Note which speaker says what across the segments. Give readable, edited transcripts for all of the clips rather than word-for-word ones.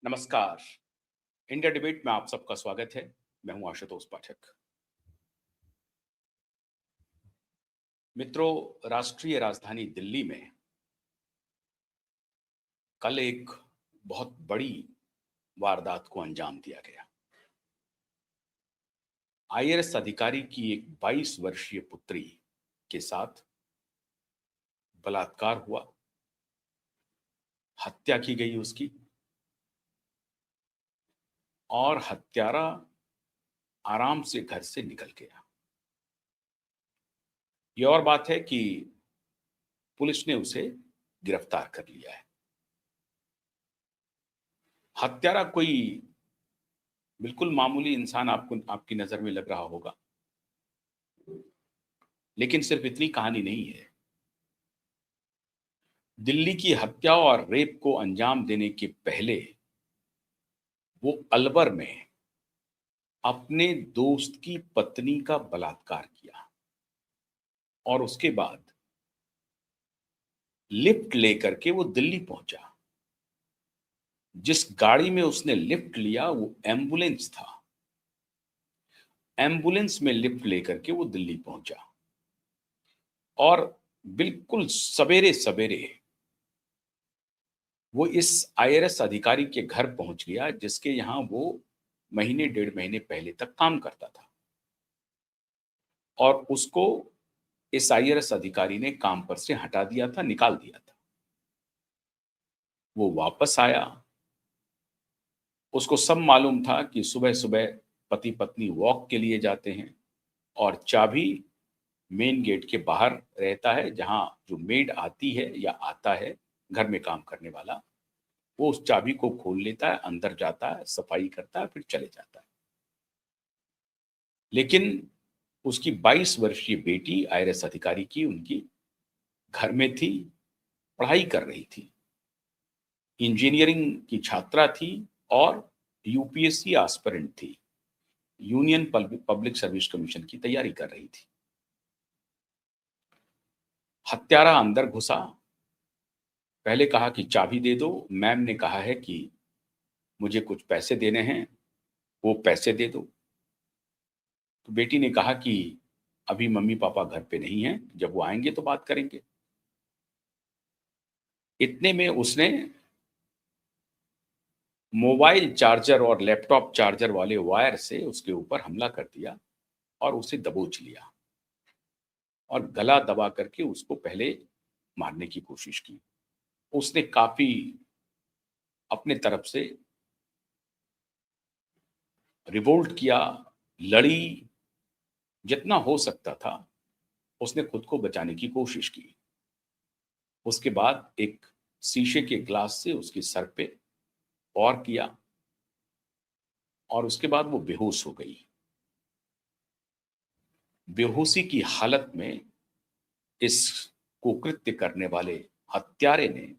Speaker 1: नमस्कार। India debate में आप सबका स्वागत है। मैं हूं आशुतोष पाठक। मित्रों, राष्ट्रीय राजधानी दिल्ली में कल एक बहुत बड़ी वारदात को अंजाम दिया गया। आईएएस अधिकारी की एक 22 वर्षीय पुत्री के साथ बलात्कार हुआ, हत्या की गई उसकी, और हत्यारा आराम से घर से निकल गया। यह और बात है कि पुलिस ने उसे गिरफ्तार कर लिया है। हत्यारा कोई बिल्कुल मामूली इंसान आपको आपकी नजर में लग रहा होगा, लेकिन सिर्फ इतनी कहानी नहीं है। दिल्ली की हत्या और रेप को अंजाम देने के पहले वो अलवर में अपने दोस्त की पत्नी का बलात्कार किया और उसके बाद लिफ्ट लेकर के वो दिल्ली पहुंचा। जिस गाड़ी में उसने लिफ्ट लिया वो एम्बुलेंस था। एम्बुलेंस में लिफ्ट लेकर के वो दिल्ली पहुंचा और बिल्कुल सवेरे सवेरे वो इस आईआरएस अधिकारी के घर पहुंच गया जिसके यहां वो महीने डेढ़ महीने पहले तक काम करता था, और उसको इस आईआरएस अधिकारी ने काम पर से हटा दिया था, निकाल दिया था। वो वापस आया। उसको सब मालूम था कि सुबह सुबह पति पत्नी वॉक के लिए जाते हैं और चाबी मेन गेट के बाहर रहता है, जहां जो मेड आती है या आता है घर में काम करने वाला, वो उस चाबी को खोल लेता है, अंदर जाता है, सफाई करता है, फिर चले जाता है। लेकिन उसकी 22 वर्षीय बेटी आईआरएस अधिकारी की उनकी घर में थी, पढ़ाई कर रही थी, इंजीनियरिंग की छात्रा थी और यूपीएससी एस्पिरेंट थी। यूनियन पब्लिक सर्विस कमीशन की तैयारी कर रही थी। हत्यारा अंदर घुसा। पहले कहा कि चाबी दे दो, मैम ने कहा है कि मुझे कुछ पैसे देने हैं, वो पैसे दे दो। तो बेटी ने कहा कि अभी मम्मी पापा घर पे नहीं हैं, जब वो आएंगे तो बात करेंगे। इतने में उसने मोबाइल चार्जर और लैपटॉप चार्जर वाले वायर से उसके ऊपर हमला कर दिया और उसे दबोच लिया और गला दबा करके उसको पहले मारने की कोशिश की। उसने काफी अपने तरफ से रिवोल्ट किया, लड़ी, जितना हो सकता था उसने खुद को बचाने की कोशिश की। उसके बाद एक शीशे के ग्लास से उसके सर पे वार किया और उसके बाद वो बेहोश हो गई। बेहोशी की हालत में इस कुकृत्य करने वाले हत्यारे ने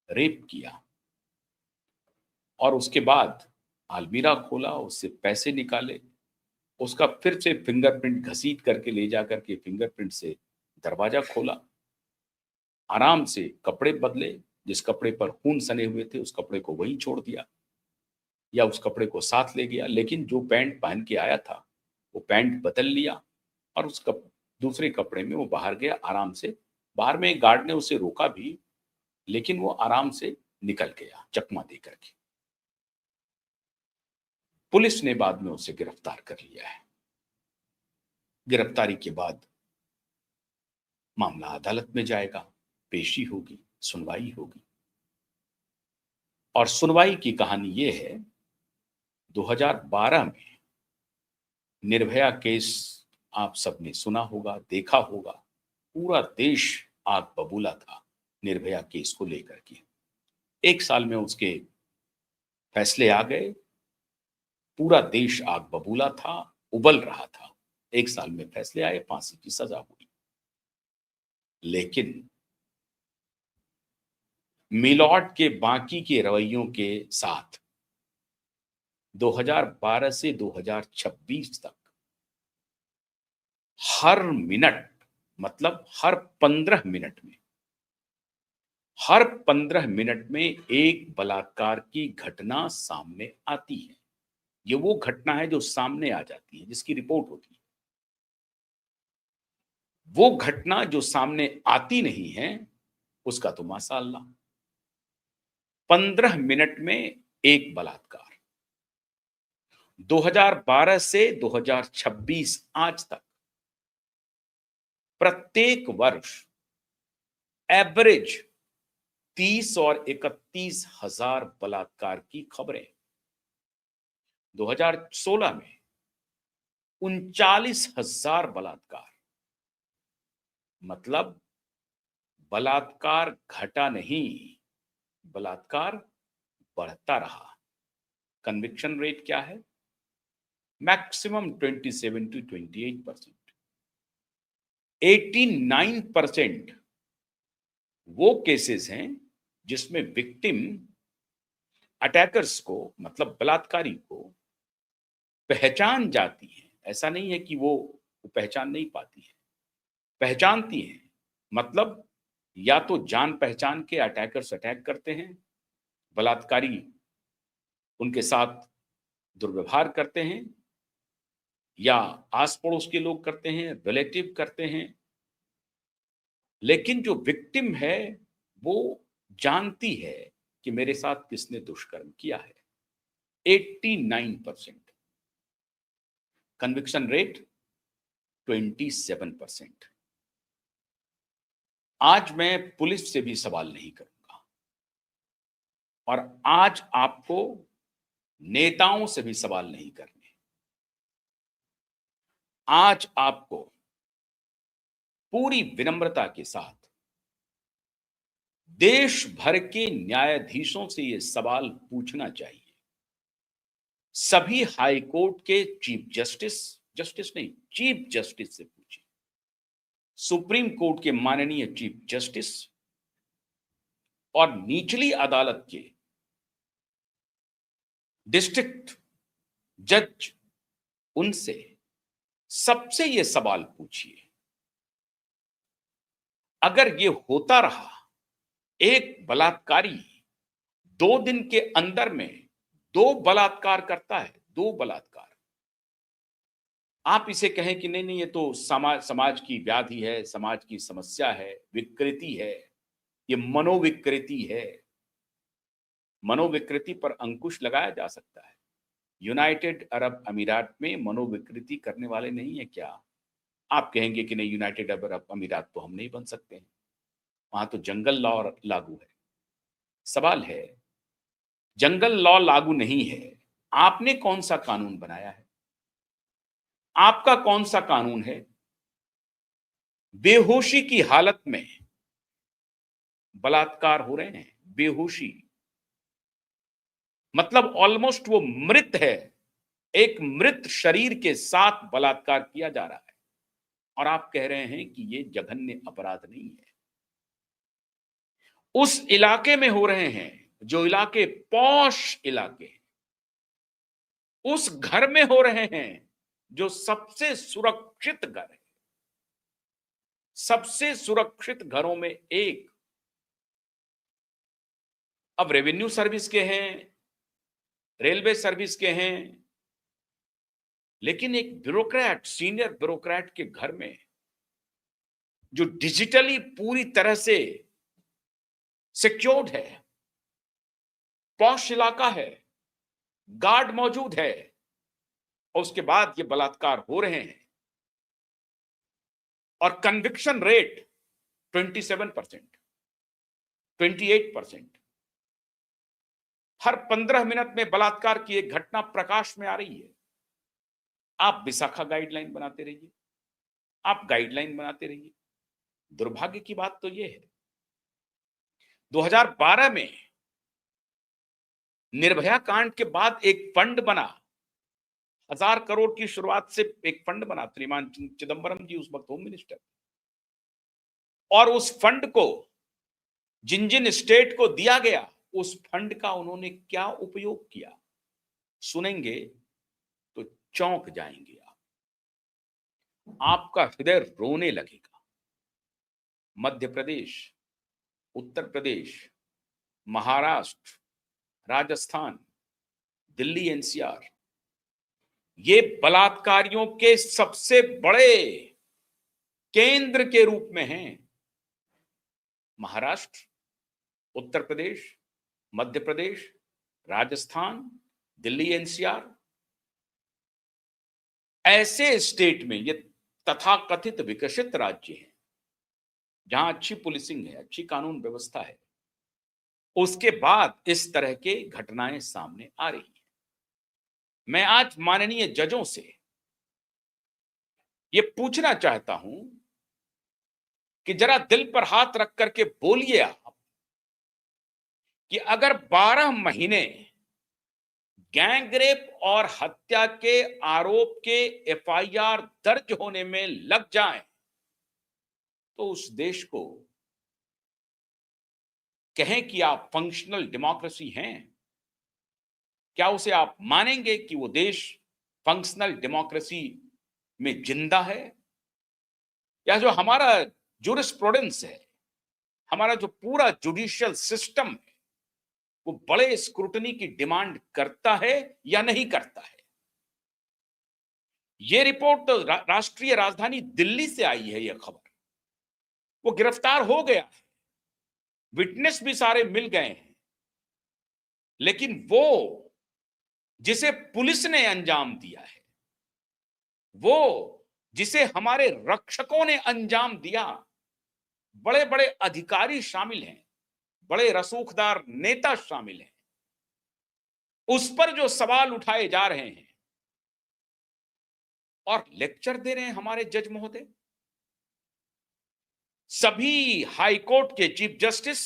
Speaker 1: रेप किया और उसके बाद अलमीरा खोला, उससे पैसे निकाले, उसका फिर से फिंगरप्रिंट घसीट करके ले जा करके फिंगरप्रिंट से दरवाजा खोला, आराम से कपड़े बदले, जिस कपड़े पर खून सने हुए थे उस कपड़े को वहीं छोड़ दिया या उस कपड़े को साथ ले गया, लेकिन जो पैंट पहन के आया था वो पैंट बदल लिया और दूसरे कपड़े में वो बाहर गया आराम से। बाहर में एक गार्ड ने उसे रोका भी, लेकिन वो आराम से निकल गया चकमा दे करके। पुलिस ने बाद में उसे गिरफ्तार कर लिया है। गिरफ्तारी के बाद मामला अदालत में जाएगा, पेशी होगी, सुनवाई होगी। और सुनवाई की कहानी ये है, 2012 में निर्भया केस आप सबने सुना होगा, देखा होगा। पूरा देश आग बबूला था निर्भया केस को लेकर के। एक साल में उसके फैसले आ गए। पूरा देश आग बबूला था, उबल रहा था। एक साल में फैसले आए, फांसी की सजा हुई। लेकिन मिलॉट के बाकी के रवैयों के साथ 2012 से 2026 तक हर मिनट, मतलब हर 15 मिनट में हर 15 मिनट में एक बलात्कार की घटना सामने आती है। ये वो घटना है जो सामने आ जाती है, जिसकी रिपोर्ट होती है। वो घटना जो सामने आती नहीं है, उसका तो माशाअल्लाह 15 मिनट में एक बलात्कार। 2012 से 2026 आज तक प्रत्येक वर्ष एवरेज 30 और 31 हजार बलात्कार की खबरें। 2016 में 39,000 बलात्कार। मतलब बलात्कार घटा नहीं, बलात्कार बढ़ता रहा। कन्विक्शन रेट क्या है? Maximum 27 to 28%। 89% वो केसेस हैं जिसमें विक्टिम अटैकर्स को, मतलब बलात्कारी को पहचान जाती है। ऐसा नहीं है कि वो पहचान नहीं पाती है, पहचानती है। मतलब या तो जान पहचान के अटैकर्स अटैक करते हैं, बलात्कारी उनके साथ दुर्व्यवहार करते हैं, या आस पड़ोस के लोग करते हैं, रिलेटिव करते हैं। लेकिन जो विक्टिम है वो जानती है कि मेरे साथ किसने दुष्कर्म किया है। 89%। Conviction rate 27%। आज मैं पुलिस से भी सवाल नहीं करूंगा, और आज आपको नेताओं से भी सवाल नहीं करने। आज आपको पूरी विनम्रता के साथ देश भर के न्यायाधीशों से यह सवाल पूछना चाहिए। सभी हाई कोर्ट के चीफ जस्टिस, जस्टिस नहीं, चीफ जस्टिस से पूछिए। सुप्रीम कोर्ट के माननीय चीफ जस्टिस और निचली अदालत के डिस्ट्रिक्ट जज, उनसे सबसे यह सवाल पूछिए। अगर ये होता रहा, एक बलात्कारी 2 दिन के अंदर में 2 बलात्कार करता है, 2 बलात्कार, आप इसे कहें कि नहीं नहीं ये तो समाज की व्याधि है, समाज की समस्या है, विकृति है, ये मनोविकृति है। मनोविकृति पर अंकुश लगाया जा सकता है। यूनाइटेड अरब अमीरात में मनोविकृति करने वाले नहीं है क्या? आप कहेंगे कि नहीं, यूनाइटेड अरब अमीरात तो हम नहीं बन सकते हैं, वहां तो जंगल लॉ लागू है। सवाल है, जंगल लॉ लागू नहीं है, आपने कौन सा कानून बनाया है? आपका कौन सा कानून है? बेहोशी की हालत में बलात्कार हो रहे हैं, बेहोशी, मतलब ऑलमोस्ट वो मृत है, एक मृत शरीर के साथ बलात्कार किया जा रहा है, और आप कह रहे हैं कि ये जघन्य अपराध नहीं है। उस इलाके में हो रहे हैं जो इलाके पॉश इलाके, उस घर में हो रहे हैं जो सबसे सुरक्षित घर है, सबसे सुरक्षित घरों में एक। अब रेवेन्यू सर्विस के हैं, रेलवे सर्विस के हैं, लेकिन एक ब्यूरोक्रेट, सीनियर ब्यूरोक्रेट के घर में, जो डिजिटली पूरी तरह से सिक्योर्ड है, पॉश इलाका है, गार्ड मौजूद है, और उसके बाद ये बलात्कार हो रहे हैं, और कन्विक्शन रेट 27%, 28%। हर 15 मिनट में बलात्कार की एक घटना प्रकाश में आ रही है। आप विशाखा गाइडलाइन बनाते रहिए, आप गाइडलाइन बनाते रहिए। दुर्भाग्य की बात तो यह है, 2012 में निर्भया कांड के बाद एक फंड बना, 1000 करोड़ की शुरुआत से एक फंड बना, श्रीमान चिदंबरम जी उस वक्त होम मिनिस्टर, और उस फंड को जिन जिन स्टेट को दिया गया, उस फंड का उन्होंने क्या उपयोग किया, सुनेंगे तो चौंक जाएंगे आप, आपका हृदय रोने लगेगा। मध्य प्रदेश उत्तर प्रदेश, महाराष्ट्र, राजस्थान, दिल्ली एनसीआर, ये बलात्कारियों के सबसे बड़े केंद्र के रूप में हैं। महाराष्ट्र, उत्तर प्रदेश, मध्य प्रदेश, राजस्थान, दिल्ली एनसीआर, ऐसे स्टेट में, ये तथाकथित विकसित राज्य हैं जहां अच्छी पुलिसिंग है, अच्छी कानून व्यवस्था है, उसके बाद इस तरह के घटनाएं सामने आ रही हैं। मैं आज माननीय जजों से ये पूछना चाहता हूं कि जरा दिल पर हाथ रख करके बोलिए आप कि अगर 12 महीने गैंगरेप और हत्या के आरोप के एफआईआर दर्ज होने में लग जाएं, तो उस देश को कहें कि आप फंक्शनल डेमोक्रेसी हैं? क्या उसे आप मानेंगे कि वो देश फंक्शनल डेमोक्रेसी में जिंदा है? या जो हमारा जूरिस्प्रूडेंस है, हमारा जो पूरा जुडिशियल सिस्टम है, वो बड़े स्क्रूटनी की डिमांड करता है या नहीं करता है? ये रिपोर्ट तो राष्ट्रीय राजधानी दिल्ली से आई है। यह खबर, वो गिरफ्तार हो गया है, विटनेस भी सारे मिल गए हैं, लेकिन वो जिसे पुलिस ने अंजाम दिया है, वो जिसे हमारे रक्षकों ने अंजाम दिया, बड़े बड़े अधिकारी शामिल हैं, बड़े रसूखदार नेता शामिल हैं, उस पर जो सवाल उठाए जा रहे हैं और लेक्चर दे रहे हैं हमारे जज महोदय, सभी हाई कोर्ट के चीफ जस्टिस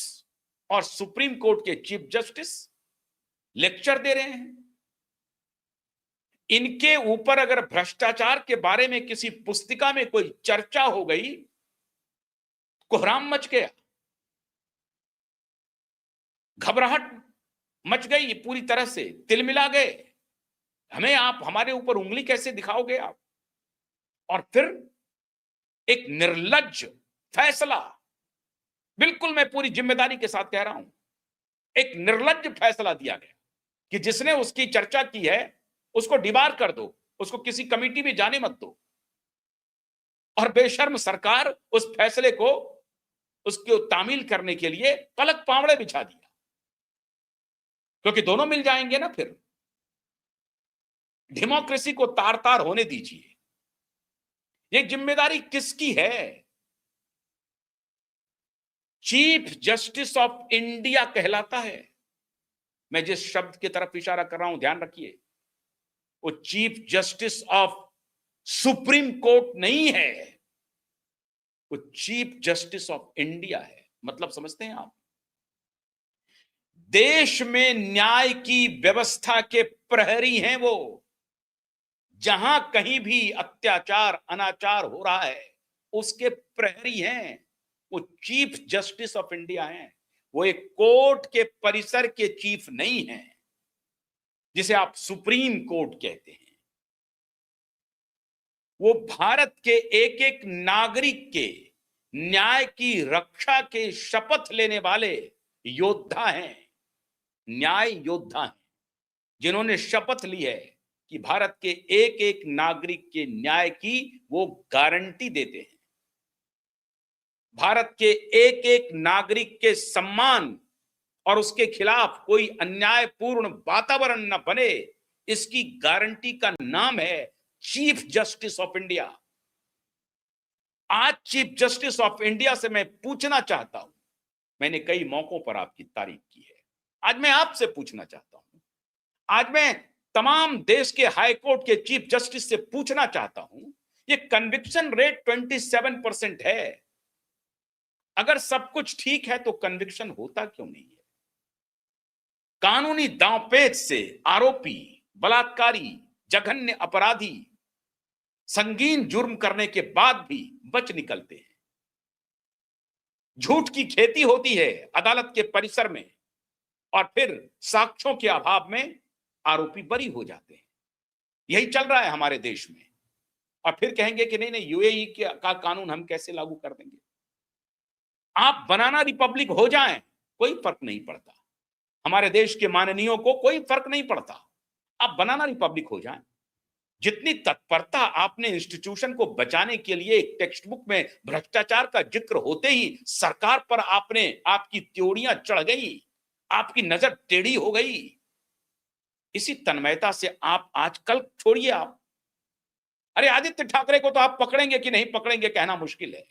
Speaker 1: और सुप्रीम कोर्ट के चीफ जस्टिस लेक्चर दे रहे हैं। इनके ऊपर अगर भ्रष्टाचार के बारे में किसी पुस्तिका में कोई चर्चा हो गई, कोहराम मच गया, घबराहट मच गई, पूरी तरह से तिलमिला गए। हमें आप हमारे ऊपर उंगली कैसे दिखाओगे आप? और फिर एक निर्लज्ज फैसला, बिल्कुल मैं पूरी जिम्मेदारी के साथ कह रहा हूं, एक निर्लज्ज फैसला दिया गया कि जिसने उसकी चर्चा की है उसको डिबार कर दो, उसको किसी कमेटी में जाने मत दो। और बेशर्म सरकार उस फैसले को, उसको तामील करने के लिए पलक पावड़े बिछा दिया, क्योंकि दोनों मिल जाएंगे ना फिर। डेमोक्रेसी को तार तार होने दीजिए। ये जिम्मेदारी किसकी है? चीफ जस्टिस ऑफ इंडिया कहलाता है। मैं जिस शब्द की तरफ इशारा कर रहा हूं ध्यान रखिए, वो chief justice of supreme court नहीं है, वो चीफ जस्टिस ऑफ इंडिया है। मतलब समझते हैं आप? देश में न्याय की व्यवस्था के प्रहरी हैं वो। जहां कहीं भी अत्याचार अनाचार हो रहा है, उसके प्रहरी हैं, वो चीफ जस्टिस ऑफ इंडिया हैं। वो एक कोर्ट के परिसर के चीफ नहीं हैं, जिसे आप सुप्रीम कोर्ट कहते हैं। वो भारत के एक एक नागरिक के न्याय की रक्षा के शपथ लेने वाले योद्धा हैं, न्याय योद्धा हैं, जिन्होंने शपथ ली है कि भारत के एक एक नागरिक के न्याय की वो गारंटी देते हैं। भारत के एक एक नागरिक के सम्मान और उसके खिलाफ कोई अन्यायपूर्ण वातावरण न बने, इसकी गारंटी का नाम है चीफ जस्टिस ऑफ इंडिया। आज चीफ जस्टिस ऑफ इंडिया से मैं पूछना चाहता हूं, मैंने कई मौकों पर आपकी तारीफ की है, आज मैं आपसे पूछना चाहता हूं, आज मैं तमाम देश के हाई कोर्ट के चीफ जस्टिस से पूछना चाहता हूं, ये कन्विक्शन रेट 27% है। अगर सब कुछ ठीक है तो कन्विक्शन होता क्यों नहीं है? कानूनी दांवपेच से आरोपी, बलात्कारी, जघन्य अपराधी संगीन जुर्म करने के बाद भी बच निकलते हैं। झूठ की खेती होती है अदालत के परिसर में, और फिर साक्ष्यों के अभाव में आरोपी बरी हो जाते हैं। यही चल रहा है हमारे देश में। और फिर कहेंगे कि नहीं नहीं, यूएई का कानून हम कैसे लागू कर देंगे? आप बनाना रिपब्लिक हो जाएं, कोई फर्क नहीं पड़ता। हमारे देश के माननीयों को कोई फर्क नहीं पड़ता, आप बनाना रिपब्लिक हो जाएं। जितनी तत्परता आपने इंस्टीट्यूशन को बचाने के लिए, एक टेक्स्ट बुक में भ्रष्टाचार का जिक्र होते ही सरकार पर आपकी त्योड़ियां चढ़ गई, आपकी नजर टेढ़ी हो गई। इसी तन्मयता से आप आजकल छोड़िए आप, अरे आदित्य ठाकरे को तो आप पकड़ेंगे कि नहीं पकड़ेंगे कहना मुश्किल है,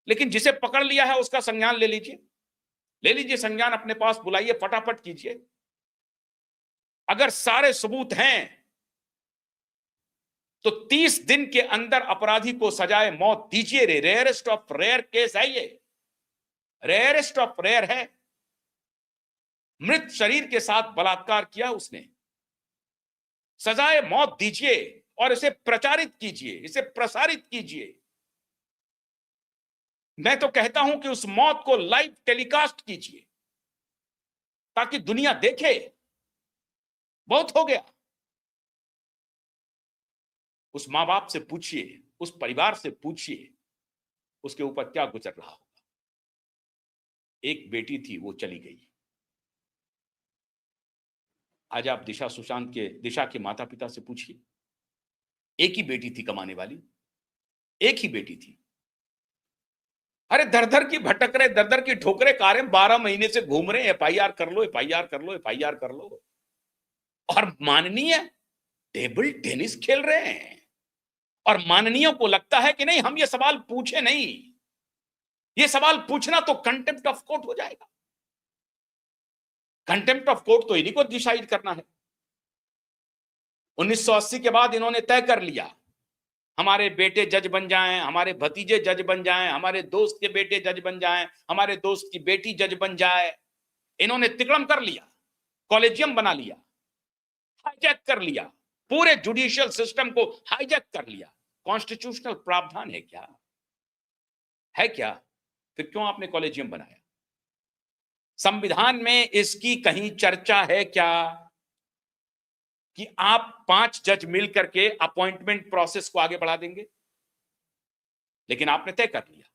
Speaker 1: लेकिन जिसे पकड़ लिया है उसका संज्ञान ले लीजिए, ले लीजिए संज्ञान, अपने पास बुलाइए, फटाफट कीजिए। अगर सारे सबूत हैं तो 30 दिन के अंदर अपराधी को सजाए मौत दीजिए। रेयरेस्ट ऑफ रेयर केस है ये, रेयरेस्ट ऑफ रेयर है। मृत शरीर के साथ बलात्कार किया उसने, सजाए मौत दीजिए और इसे प्रचारित कीजिए, इसे प्रसारित कीजिए। मैं तो कहता हूं कि उस मौत को लाइव टेलीकास्ट कीजिए ताकि दुनिया देखे। बहुत हो गया। उस मां बाप से पूछिए, उस परिवार से पूछिए, उसके ऊपर क्या गुजर रहा होगा। एक बेटी थी, वो चली गई। आज आप दिशा के माता पिता से पूछिए, एक ही बेटी थी कमाने वाली, एक ही बेटी थी। अरे दर दर की भटक रहे, दर दर की ठोकरे खा रहे, 12 महीने से घूम रहे, एफआईआर कर लो, एफआईआर कर लो, एफआईआर कर लो। और माननीय टेबल टेनिस खेल रहे हैं, और माननीयों को लगता है कि नहीं हम ये सवाल पूछे नहीं, ये सवाल पूछना तो कंटेम्प्ट ऑफ कोर्ट हो जाएगा। कंटेम्प्ट ऑफ कोर्ट तो इन्हीं को डिसाइड करना है। 1980 के बाद इन्होंने तय कर लिया, हमारे बेटे जज बन जाएं, हमारे भतीजे जज बन जाएं, हमारे दोस्त के बेटे जज बन जाएं, हमारे दोस्त की बेटी जज बन जाए। इन्होंने तिकड़म कर लिया, कॉलेजियम बना लिया, हाईजैक कर लिया, पूरे जुडिशियल सिस्टम को हाईजैक कर लिया। कॉन्स्टिट्यूशनल प्रावधान है क्या? है क्या? फिर क्यों आपने कॉलेजियम बनाया? संविधान में इसकी कहीं चर्चा है क्या कि आप 5 जज मिल करके अपॉइंटमेंट प्रोसेस को आगे बढ़ा देंगे? लेकिन आपने तय कर लिया,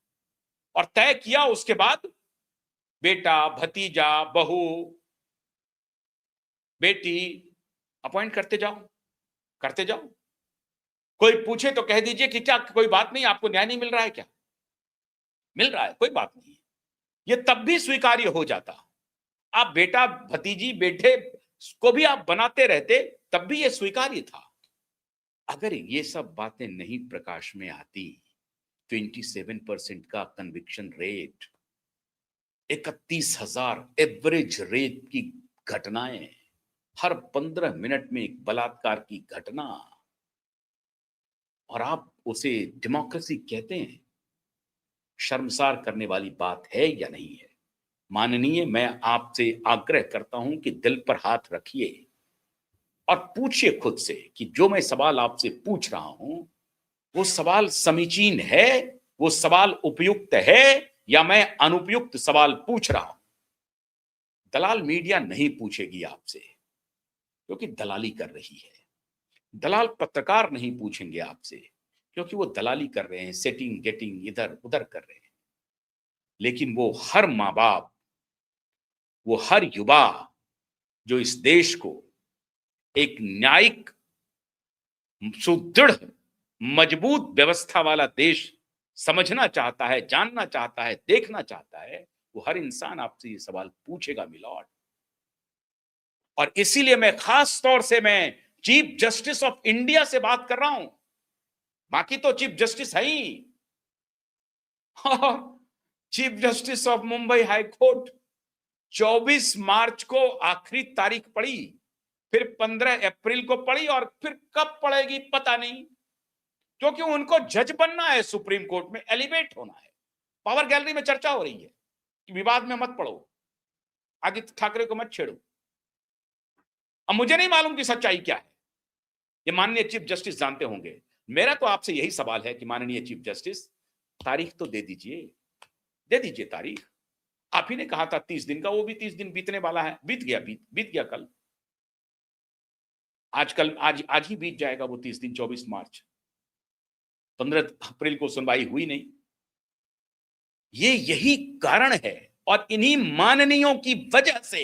Speaker 1: और तय किया उसके बाद बेटा, भतीजा, बहू, बेटी अपॉइंट करते जाओ, करते जाओ। कोई पूछे तो कह दीजिए कि क्या कोई बात नहीं, आपको न्याय नहीं मिल रहा है क्या? मिल रहा है, कोई बात नहीं। ये तब भी स्वीकार्य हो जाता। आप बेटा, भतीजी, बेटे को भी आप बनाते रहते, तब भी ये स्वीकार्य था। अगर ये सब बातें नहीं प्रकाश में आती, 27% का कन्विक्शन रेट, 31,000 एवरेज रेप की घटनाएं, हर 15 मिनट में एक बलात्कार की घटना, और आप उसे डेमोक्रेसी कहते हैं। शर्मसार करने वाली बात है या नहीं है? माननीय, मैं आपसे आग्रह करता हूं कि दिल पर हाथ रखिए और पूछिए खुद से कि जो मैं सवाल आपसे पूछ रहा हूं, वो सवाल समीचीन है, वो सवाल उपयुक्त है, या मैं अनुपयुक्त सवाल पूछ रहा हूं? दलाल मीडिया नहीं पूछेगी आपसे, क्योंकि दलाली कर रही है। दलाल पत्रकार नहीं पूछेंगे आपसे, क्योंकि वो दलाली कर रहे हैं, सेटिंग गेटिंग इधर उधर कर रहे हैं। लेकिन वो हर माँ बाप, वो हर युवा जो इस देश को एक न्यायिक, सुदृढ़, मजबूत व्यवस्था वाला देश समझना चाहता है, जानना चाहता है, देखना चाहता है, वो हर इंसान आपसे ये सवाल पूछेगा मिलॉर्ड। और इसीलिए मैं खास तौर से मैं चीफ जस्टिस ऑफ इंडिया से बात कर रहा हूं, बाकी तो चीफ जस्टिस है ही। Chief justice of Mumbai high court 24 March को आखिरी तारीख पड़ी, फिर 15 अप्रैल को पड़ी, और फिर कब पड़ेगी पता नहीं, क्योंकि उनको जज बनना है, सुप्रीम कोर्ट में एलिवेट होना है। पावर गैलरी में चर्चा हो रही है कि विवाद में मत पड़ो, आदित्य ठाकरे को मत छेड़ो। अब मुझे नहीं मालूम कि सच्चाई क्या है, ये माननीय चीफ जस्टिस जानते होंगे। मेरा तो आपसे यही सवाल है कि माननीय चीफ जस्टिस, तारीख तो दे दीजिए, दे दीजिए तारीख। आप ही ने कहा था 30 दिन का, वो भी 30 दिन बीतने वाला है, बीत गया, बीत गया कल, आज ही बीत जाएगा वो 30 दिन। 24 मार्च, 15 अप्रैल को सुनवाई हुई नहीं। ये यही कारण है और इन्हीं माननीयों की वजह से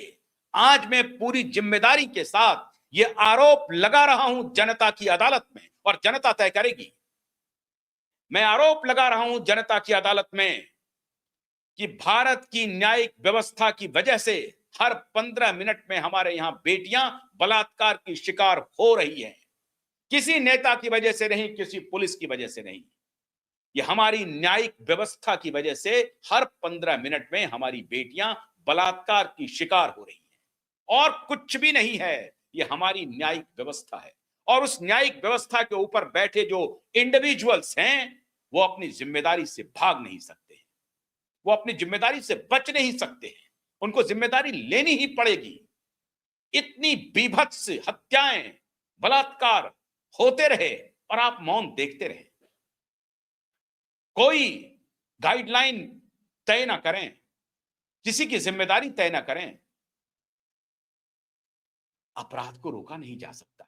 Speaker 1: आज मैं पूरी जिम्मेदारी के साथ ये आरोप लगा रहा हूं जनता की अदालत में, और जनता तय करेगी। मैं आरोप लगा रहा हूं जनता की अदालत में कि भारत की न्यायिक व्यवस्था की वजह से हर 15 मिनट में हमारे यहां बेटियां बलात्कार की शिकार हो रही हैं। किसी नेता की वजह से नहीं, किसी पुलिस की वजह से नहीं, ये हमारी न्यायिक व्यवस्था की वजह से हर 15 मिनट में हमारी बेटियां बलात्कार की शिकार हो रही हैं। और कुछ भी नहीं है, ये हमारी न्यायिक व्यवस्था है। और उस न्यायिक व्यवस्था के ऊपर बैठे जो इंडिविजुअल्स हैं, वो अपनी जिम्मेदारी से भाग नहीं सकते, वो अपनी जिम्मेदारी से बच नहीं सकते हैं, उनको जिम्मेदारी लेनी ही पड़ेगी। इतनी बीभत्स हत्याएं, बलात्कार होते रहे और आप मौन देखते रहे, कोई गाइडलाइन तय ना करें, किसी की जिम्मेदारी तय ना करें, अपराध को रोका नहीं जा सकता।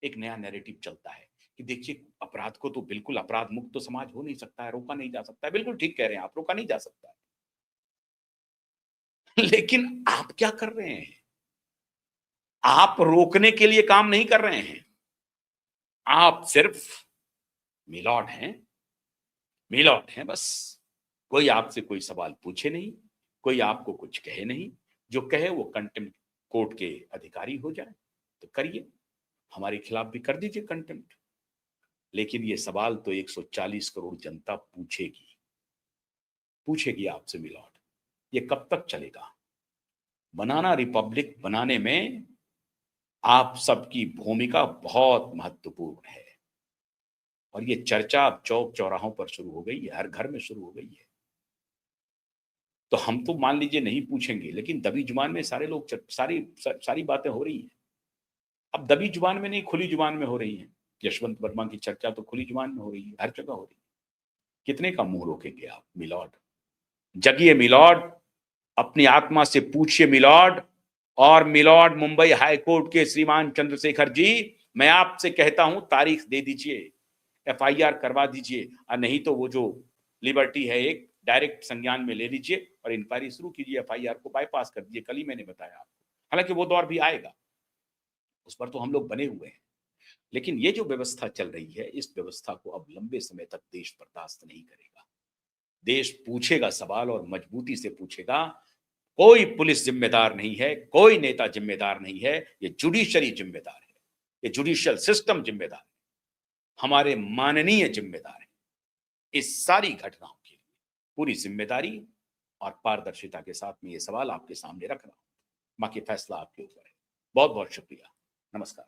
Speaker 1: एक नया नैरेटिव चलता है कि देखिए अपराध को तो बिल्कुल अपराध मुक्त तो समाज हो नहीं सकता है, रोका नहीं जा सकता है। बिल्कुल ठीक कह रहे हैं आप, रोका नहीं जा सकता है। लेकिन आप क्या कर रहे हैं? आप रोकने के लिए काम नहीं कर रहे हैं, आप सिर्फ मिलॉट हैं, मिलॉट हैं बस। कोई आपसे कोई सवाल पूछे नहीं, कोई आपको कुछ कहे नहीं, जो कहे वो कंटेम्प्ट कोर्ट के अधिकारी हो जाए तो करिए, हमारे खिलाफ भी कर दीजिए कंटेम्प्ट। लेकिन ये सवाल तो 140 करोड़ जनता पूछेगी, पूछेगी आपसे मिलॉट, ये कब तक चलेगा? बनाना रिपब्लिक बनाने में आप सबकी भूमिका बहुत महत्वपूर्ण है। और ये चर्चा अब चौक चौराहों पर शुरू हो गई है, हर घर में शुरू हो गई है। तो हम तो मान लीजिए नहीं पूछेंगे, लेकिन दबी जुबान में सारे लोग सारी बातें हो रही हैं। अब दबी जुबान में नहीं, खुली जुबान में हो रही है। यशवंत वर्मा की चर्चा तो खुली जुबान में हो रही है, हर जगह हो रही है। कितने का मुंह रोकेंगे आप मिलॉर्ड? जगिए मिलॉर्ड, अपनी आत्मा से पूछिए मिलॉर्ड। और मिलॉर्ड मुंबई हाईकोर्ट के श्रीमान चंद्रशेखर जी, मैं आपसे कहता हूं तारीख दे दीजिए, एफआईआर करवा दीजिए, और नहीं तो वो जो लिबर्टी है एक डायरेक्ट संज्ञान में ले लीजिए और इंक्वायरी शुरू कीजिए, एफआईआर को बाईपास कर दीजिए। कल ही मैंने बताया आपको, हालांकि वो दौर भी आएगा, उस पर तो हम लोग बने हुए हैं। लेकिन ये जो व्यवस्था चल रही है, इस व्यवस्था को अब लंबे समय तक देश बर्दाश्त नहीं करेगा। देश पूछेगा सवाल और मजबूती से पूछेगा। कोई पुलिस जिम्मेदार नहीं है, कोई नेता जिम्मेदार नहीं है, ये जुडिशरी जिम्मेदार है, ये जुडिशियल सिस्टम जिम्मेदार है, हमारे माननीय जिम्मेदार है। इस सारी घटनाओं के लिए पूरी जिम्मेदारी और पारदर्शिता के साथ में ये सवाल आपके सामने रख रहा हूं। बाकी फैसला आपके ऊपर है। बहुत बहुत शुक्रिया। नमस्कार।